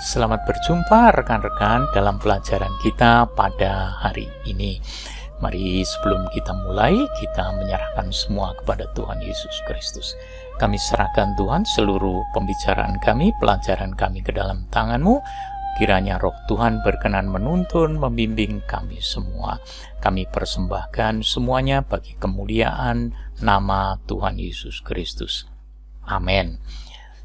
Selamat berjumpa rekan-rekan dalam pelajaran kita pada hari ini. Mari sebelum kita mulai, kita menyerahkan semua kepada Tuhan Yesus Kristus. Kami serahkan Tuhan seluruh pembicaraan kami, pelajaran kami ke dalam tangan-Mu. Kiranya Roh Tuhan berkenan menuntun, membimbing kami semua. Kami persembahkan semuanya bagi kemuliaan nama Tuhan Yesus Kristus. Amin.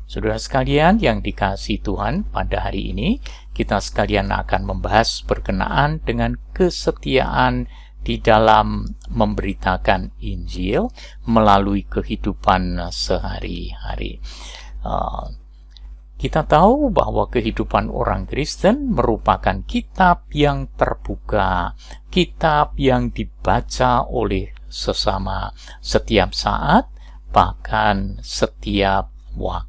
Saudara sekalian yang dikasihi Tuhan, pada hari ini kita sekalian akan membahas berkenaan dengan kesetiaan di dalam memberitakan Injil melalui kehidupan sehari-hari. Kita tahu bahwa kehidupan orang Kristen merupakan kitab yang terbuka, kitab yang dibaca oleh sesama setiap saat, bahkan setiap waktu.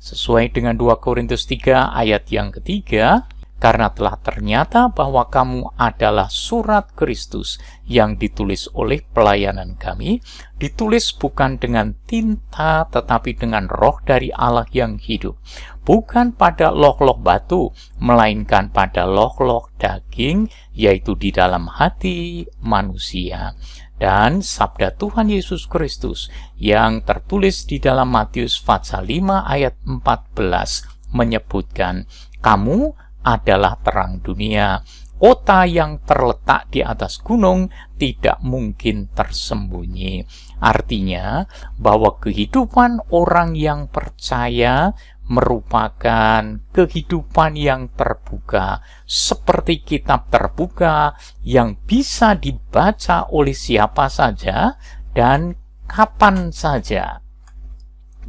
Sesuai dengan 2 Korintus 3 ayat yang ketiga, karena telah ternyata bahwa kamu adalah surat Kristus yang ditulis oleh pelayanan kami, ditulis bukan dengan tinta tetapi dengan Roh dari Allah yang hidup, bukan pada loh-loh batu, melainkan pada loh-loh daging, yaitu di dalam hati manusia. Dan sabda Tuhan Yesus Kristus yang tertulis di dalam Matius pasal 5 ayat 14 menyebutkan, kamu adalah terang dunia. Kota yang terletak di atas gunung tidak mungkin tersembunyi. Artinya bahwa kehidupan orang yang percaya merupakan kehidupan yang terbuka, seperti kitab terbuka yang bisa dibaca oleh siapa saja dan kapan saja.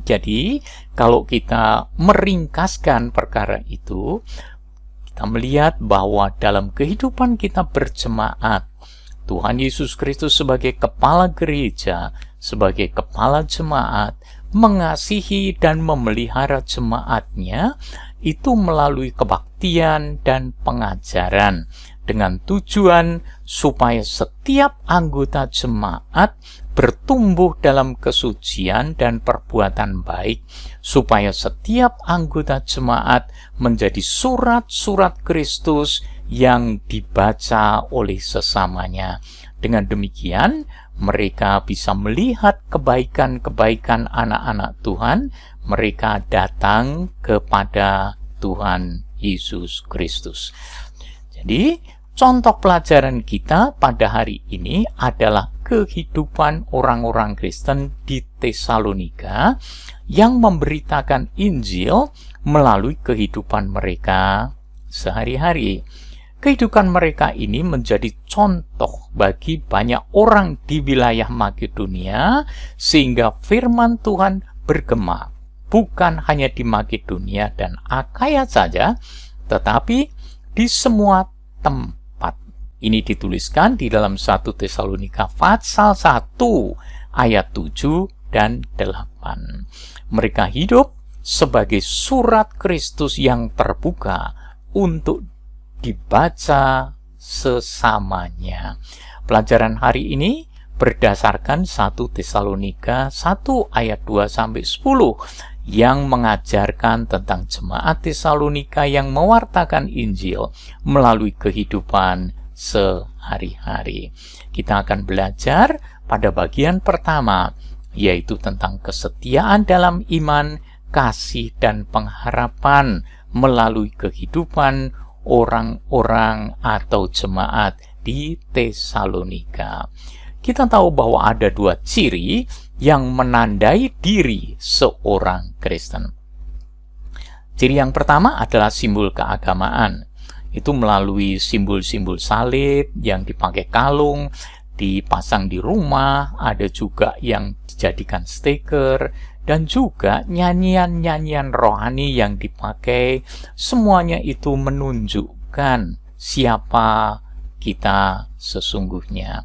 Jadi, kalau kita meringkaskan perkara itu, kita melihat bahwa dalam kehidupan kita berjemaat, Tuhan Yesus Kristus sebagai kepala gereja, sebagai kepala jemaat, mengasihi dan memelihara jemaatnya itu melalui kebaktian dan pengajaran dengan tujuan supaya setiap anggota jemaat bertumbuh dalam kesucian dan perbuatan baik, supaya setiap anggota jemaat menjadi surat-surat Kristus yang dibaca oleh sesamanya. Dengan demikian, mereka bisa melihat kebaikan-kebaikan anak-anak Tuhan, mereka datang kepada Tuhan Yesus Kristus. Jadi, contoh pelajaran kita pada hari ini adalah kehidupan orang-orang Kristen di Tesalonika yang memberitakan Injil melalui kehidupan mereka sehari-hari. Kehidupan mereka ini menjadi contoh bagi banyak orang di wilayah Makedonia, sehingga firman Tuhan bergema, bukan hanya di Makedonia dan Akaya saja, tetapi di semua tempat. Ini dituliskan di dalam 1 Tesalonika pasal 1 ayat 7 dan 8. Mereka hidup sebagai surat Kristus yang terbuka untuk dibaca sesamanya. Pelajaran hari ini berdasarkan 1 Tesalonika 1 ayat 2 sampai 10 yang mengajarkan tentang jemaat Tesalonika yang mewartakan Injil melalui kehidupan sehari-hari. Kita akan belajar pada bagian pertama, yaitu tentang kesetiaan dalam iman, kasih dan pengharapan melalui kehidupan orang-orang atau jemaat di Tesalonika. Kita tahu bahwa ada 2 ciri yang menandai diri seorang Kristen. Ciri yang pertama adalah simbol keagamaan. Itu melalui simbol-simbol salib yang dipakai kalung, dipasang di rumah, ada juga yang dijadikan stiker, dan juga nyanyian-nyanyian rohani yang dipakai. Semuanya itu menunjukkan siapa kita sesungguhnya.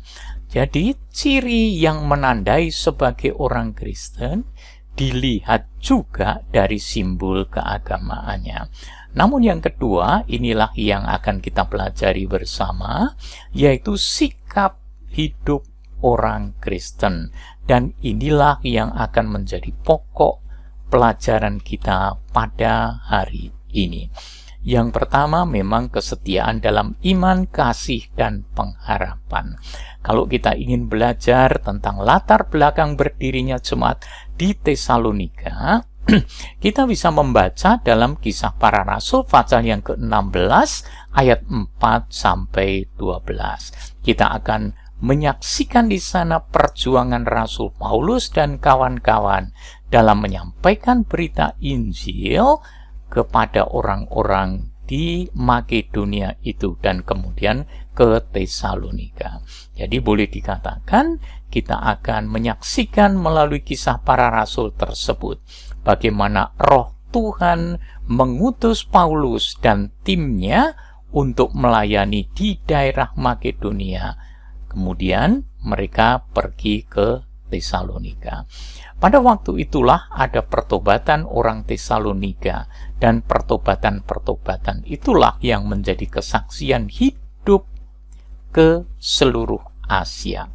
Jadi ciri yang menandai sebagai orang Kristen dilihat juga dari simbol keagamaannya. Namun yang kedua, inilah yang akan kita pelajari bersama, yaitu sikap hidup orang Kristen. Dan inilah yang akan menjadi pokok pelajaran kita pada hari ini. Yang pertama memang kesetiaan dalam iman, kasih, dan pengharapan. Kalau kita ingin belajar tentang latar belakang berdirinya jemaat di Tesalonika, kita bisa membaca dalam Kisah Para Rasul pasal yang ke-16 ayat 4-12. Kita akan menyaksikan di sana perjuangan Rasul Paulus dan kawan-kawan dalam menyampaikan berita Injil kepada orang-orang di Makedonia itu dan kemudian ke Tesalonika. Jadi boleh dikatakan kita akan menyaksikan melalui Kisah Para Rasul tersebut bagaimana Roh Tuhan mengutus Paulus dan timnya untuk melayani di daerah Makedonia. Kemudian mereka pergi ke Tesalonika. Pada waktu itulah ada pertobatan orang Tesalonika, dan pertobatan-pertobatan itulah yang menjadi kesaksian hidup ke seluruh Asia.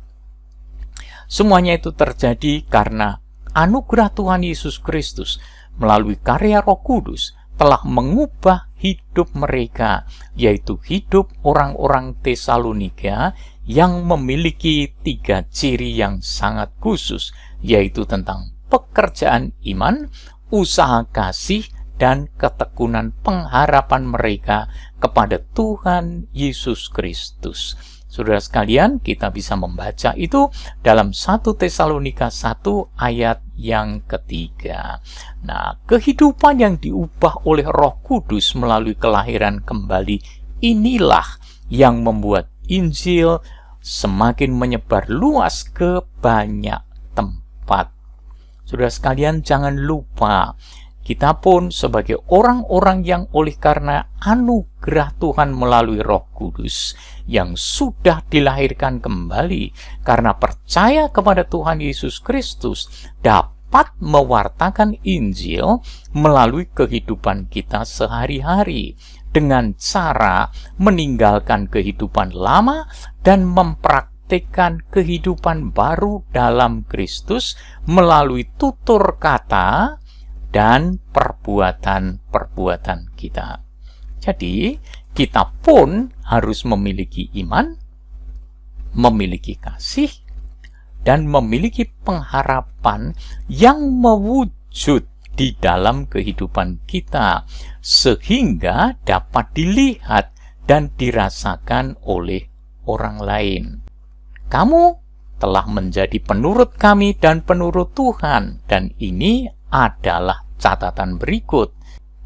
Semuanya itu terjadi karena anugerah Tuhan Yesus Kristus melalui karya Roh Kudus telah mengubah hidup mereka, yaitu hidup orang-orang Tesalonika yang memiliki 3 ciri yang sangat khusus, yaitu tentang pekerjaan iman, usaha kasih, dan ketekunan pengharapan mereka kepada Tuhan Yesus Kristus. Saudara sekalian, kita bisa membaca itu dalam 1 Tesalonika 1 ayat yang ketiga. Nah, kehidupan yang diubah oleh Roh Kudus melalui kelahiran kembali inilah yang membuat Injil semakin menyebar luas ke banyak tempat. Saudara sekalian, jangan lupa kita pun sebagai orang-orang yang oleh karena anugerah Tuhan melalui Roh Kudus yang sudah dilahirkan kembali karena percaya kepada Tuhan Yesus Kristus dapat mewartakan Injil melalui kehidupan kita sehari-hari dengan cara meninggalkan kehidupan lama dan mempraktikkan kehidupan baru dalam Kristus melalui tutur kata dan perbuatan-perbuatan kita. Jadi, kita pun harus memiliki iman, memiliki kasih, dan memiliki pengharapan yang mewujud di dalam kehidupan kita, sehingga dapat dilihat dan dirasakan oleh orang lain. Kamu telah menjadi penurut kami dan penurut Tuhan, dan ini adalah catatan berikut.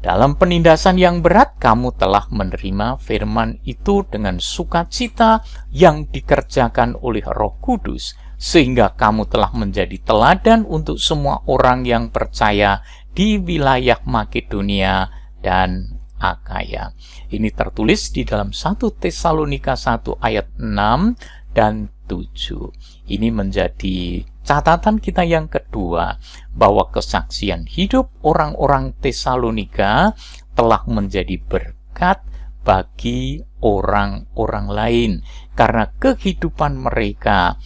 Dalam penindasan yang berat, kamu telah menerima firman itu dengan sukacita yang dikerjakan oleh Roh Kudus, sehingga kamu telah menjadi teladan untuk semua orang yang percaya di wilayah Makedonia dan Akaya. Ini tertulis di dalam 1 Tesalonika 1 ayat 6 dan 7. Ini menjadi catatan kita yang kedua, bahwa kesaksian hidup orang-orang Tesalonika telah menjadi berkat bagi orang-orang lain, karena kehidupan mereka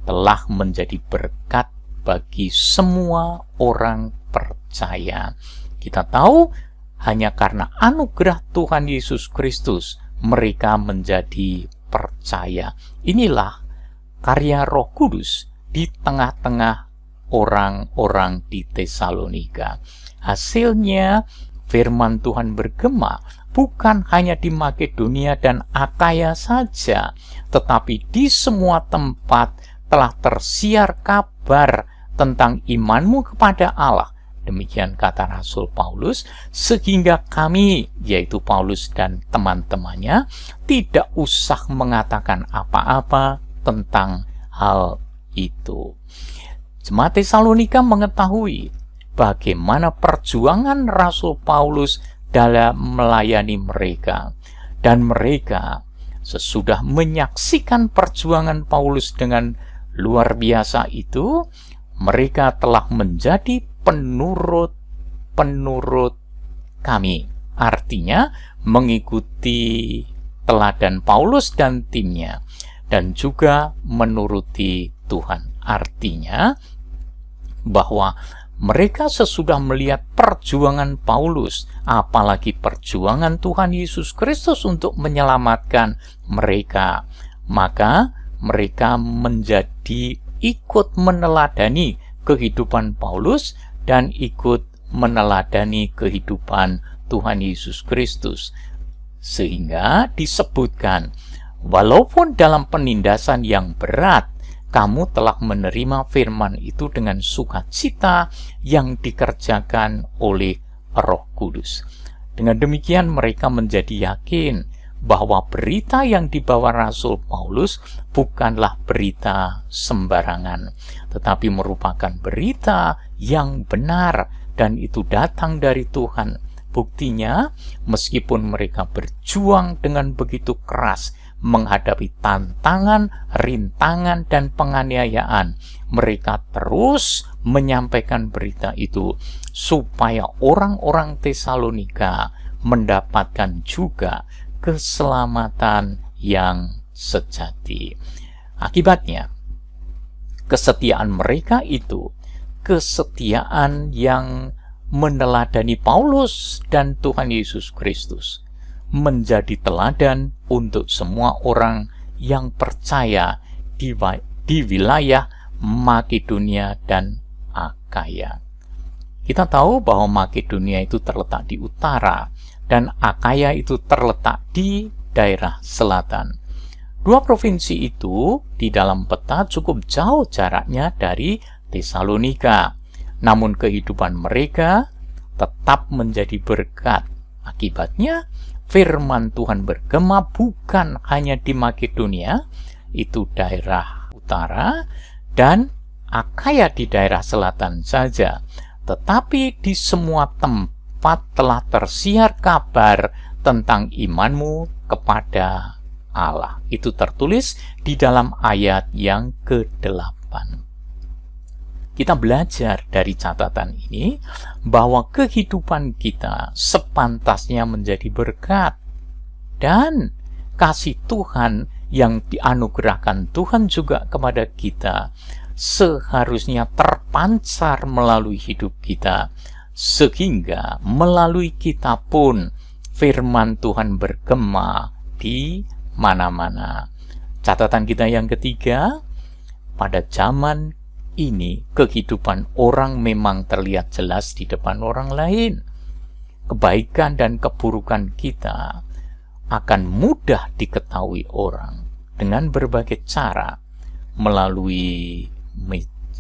telah menjadi berkat bagi semua orang percaya. Kita tahu hanya karena anugerah Tuhan Yesus Kristus mereka menjadi percaya. Inilah karya Roh Kudus di tengah-tengah orang-orang di Tesalonika. Hasilnya firman Tuhan bergema bukan hanya di Makedonia dan Akaya saja, tetapi di semua tempat telah tersiar kabar tentang imanmu kepada Allah. Demikian kata Rasul Paulus, sehingga kami, yaitu Paulus dan teman-temannya, tidak usah mengatakan apa-apa tentang hal itu. Jemaat Tesalonika mengetahui bagaimana perjuangan Rasul Paulus dalam melayani mereka, dan mereka sesudah menyaksikan perjuangan Paulus dengan luar biasa itu, mereka telah menjadi penurut kami. Artinya mengikuti teladan Paulus dan timnya, dan juga menuruti Tuhan. Artinya bahwa Mereka sesudah melihat perjuangan Paulus, apalagi perjuangan Tuhan Yesus Kristus untuk menyelamatkan mereka, maka mereka menjadi ikut meneladani kehidupan Paulus dan ikut meneladani kehidupan Tuhan Yesus Kristus. Sehingga disebutkan, walaupun dalam penindasan yang berat, kamu telah menerima firman itu dengan sukacita yang dikerjakan oleh Roh Kudus. Dengan demikian mereka menjadi yakin bahwa berita yang dibawa Rasul Paulus bukanlah berita sembarangan, tetapi merupakan berita yang benar dan itu datang dari Tuhan. Buktinya, meskipun mereka berjuang dengan begitu keras menghadapi tantangan, rintangan, dan penganiayaan, mereka terus menyampaikan berita itu supaya orang-orang Tesalonika mendapatkan juga keselamatan yang sejati. Akibatnya, kesetiaan mereka itu kesetiaan yang meneladani Paulus dan Tuhan Yesus Kristus, menjadi teladan untuk semua orang yang percaya di wilayah Makedonia dan Akaya. Kita tahu bahwa Makedonia itu terletak di utara dan Akaya itu terletak di daerah selatan. Dua provinsi itu di dalam peta cukup jauh jaraknya dari Tesalonika, namun kehidupan mereka tetap menjadi berkat. Akibatnya, firman Tuhan bergema bukan hanya di Makedonia, itu daerah utara, dan Akaya di daerah selatan saja, tetapi di semua tempat telah tersiar kabar tentang imanmu kepada Allah. Itu tertulis di dalam ayat yang ke-8. Kita belajar dari catatan ini bahwa kehidupan kita sepantasnya menjadi berkat, dan kasih Tuhan yang dianugerahkan Tuhan juga kepada kita seharusnya terpancar melalui hidup kita, sehingga melalui kita pun firman Tuhan bergema di mana-mana. Catatan kita yang ketiga, pada zaman ini kehidupan orang memang terlihat jelas di depan orang lain. Kebaikan dan keburukan kita akan mudah diketahui orang dengan berbagai cara, melalui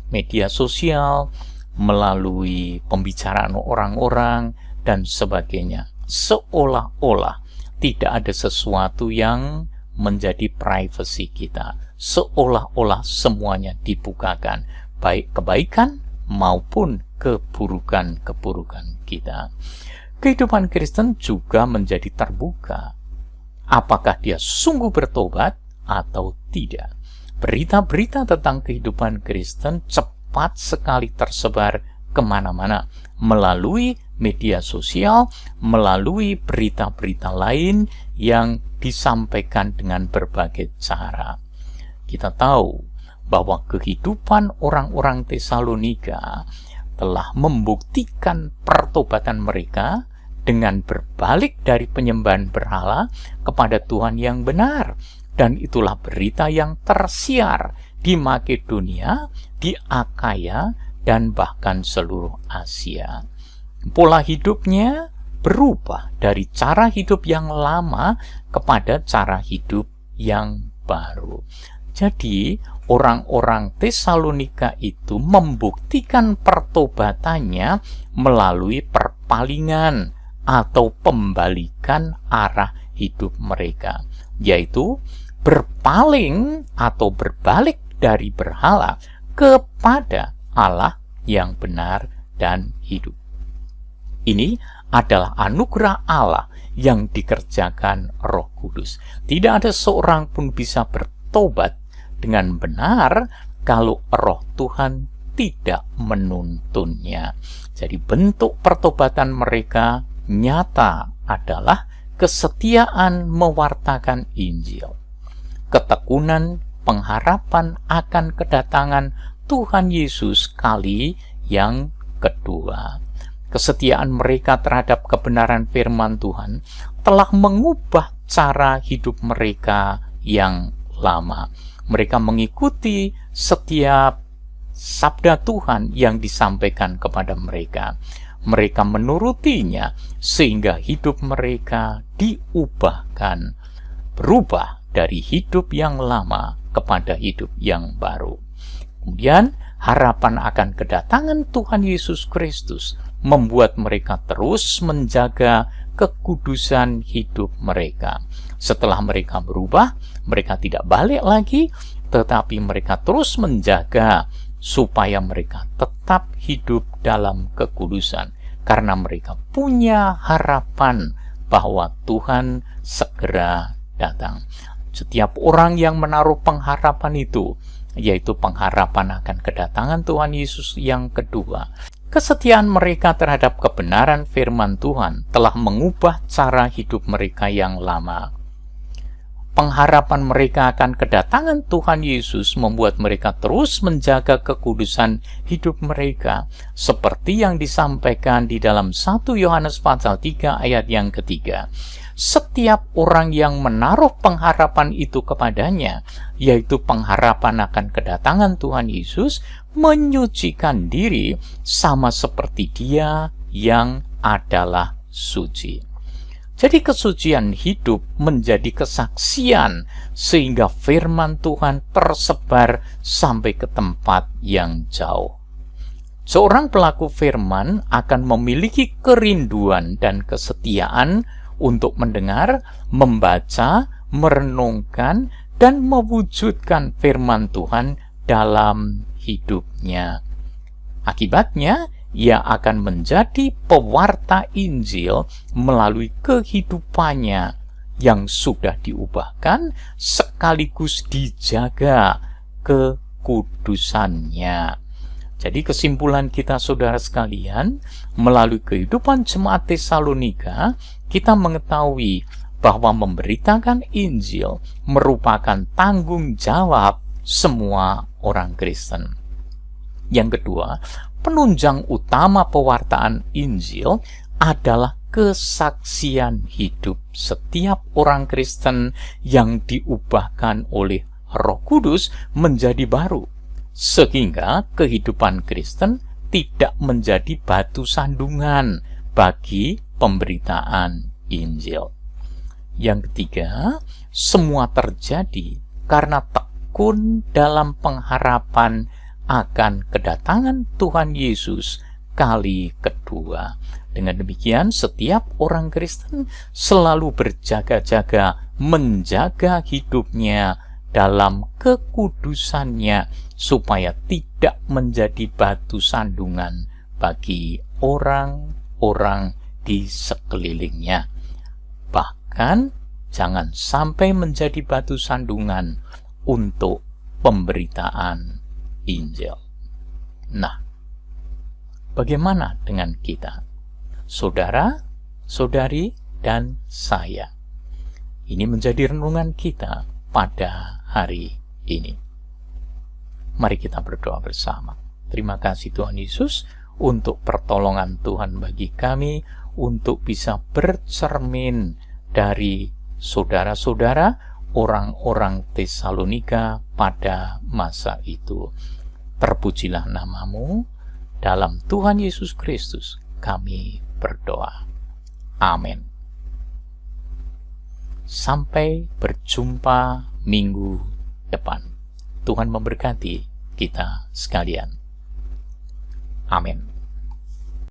media sosial, melalui pembicaraan orang-orang, dan sebagainya. Seolah-olah tidak ada sesuatu yang menjadi privasi kita. Seolah-olah semuanya dibukakan, baik kebaikan maupun keburukan-keburukan kita. Kehidupan Kristen juga menjadi terbuka. Apakah dia sungguh bertobat atau tidak? Berita-berita tentang kehidupan Kristen cepat sekali tersebar kemana-mana, melalui media sosial, melalui berita-berita lain yang disampaikan dengan berbagai cara. Kita tahu bahwa kehidupan orang-orang Tesalonika telah membuktikan pertobatan mereka dengan berbalik dari penyembahan berhala kepada Tuhan yang benar. Dan itulah berita yang tersiar di Makedonia, di Akaya, dan bahkan seluruh Asia. Pola hidupnya berubah dari cara hidup yang lama kepada cara hidup yang baru. Jadi, orang-orang Tesalonika itu membuktikan pertobatannya melalui perpalingan atau pembalikan arah hidup mereka, yaitu berpaling atau berbalik dari berhala kepada Allah yang benar dan hidup. Ini adalah anugerah Allah yang dikerjakan Roh Kudus. Tidak ada seorang pun bisa bertobat dengan benar kalau Roh Tuhan tidak menuntunnya. Jadi bentuk pertobatan mereka nyata adalah kesetiaan mewartakan Injil, ketekunan pengharapan akan kedatangan Tuhan Yesus kali yang kedua. Kesetiaan mereka terhadap kebenaran firman Tuhan telah mengubah cara hidup mereka yang lama. Mereka mengikuti setiap sabda Tuhan yang disampaikan kepada mereka. Mereka menurutinya sehingga hidup mereka diubahkan, berubah dari hidup yang lama kepada hidup yang baru. Kemudian harapan akan kedatangan Tuhan Yesus Kristus membuat mereka terus menjaga kekudusan hidup mereka. Setelah mereka berubah, mereka tidak balik lagi, tetapi mereka terus menjaga supaya mereka tetap hidup dalam kekudusan, karena mereka punya harapan bahwa Tuhan segera datang. Setiap orang yang menaruh pengharapan itu, yaitu pengharapan akan kedatangan Tuhan Yesus yang kedua, kesetiaan mereka terhadap kebenaran firman Tuhan telah mengubah cara hidup mereka yang lama. Pengharapan mereka akan kedatangan Tuhan Yesus membuat mereka terus menjaga kekudusan hidup mereka, seperti yang disampaikan di dalam 1 Yohanes pasal 3 ayat yang ketiga. Setiap orang yang menaruh pengharapan itu kepadanya, yaitu pengharapan akan kedatangan Tuhan Yesus, menyucikan diri sama seperti Dia yang adalah suci. Jadi kesucian hidup menjadi kesaksian sehingga firman Tuhan tersebar sampai ke tempat yang jauh. Seorang pelaku firman akan memiliki kerinduan dan kesetiaan untuk mendengar, membaca, merenungkan, dan mewujudkan firman Tuhan dalam hidupnya. Akibatnya, ia akan menjadi pewarta Injil melalui kehidupannya yang sudah diubahkan sekaligus dijaga kekudusannya. Jadi kesimpulan kita saudara sekalian, melalui kehidupan jemaat Tesalonika, kita mengetahui bahwa memberitakan Injil merupakan tanggung jawab semua orang Kristen. Yang kedua, penunjang utama pewartaan Injil adalah kesaksian hidup setiap orang Kristen yang diubahkan oleh Roh Kudus menjadi baru, sehingga kehidupan Kristen tidak menjadi batu sandungan bagi pemberitaan Injil. Yang ketiga, semua terjadi karena tekun dalam pengharapan akan kedatangan Tuhan Yesus kali kedua. Dengan demikian, setiap orang Kristen selalu berjaga-jaga menjaga hidupnya dalam kekudusannya supaya tidak menjadi batu sandungan bagi orang-orang di sekelilingnya. Bahkan jangan sampai menjadi batu sandungan untuk pemberitaan Injil. Nah, bagaimana dengan kita? Saudara, saudari, dan saya. Ini menjadi renungan kita pada hari ini. Mari kita berdoa bersama. Terima kasih Tuhan Yesus untuk pertolongan Tuhan bagi kami untuk bisa bercermin dari saudara-saudara orang-orang Tesalonika pada masa itu. Terpujilah namamu, dalam Tuhan Yesus Kristus kami berdoa. Amin. Sampai berjumpa minggu depan. Tuhan memberkati kita sekalian. Amin.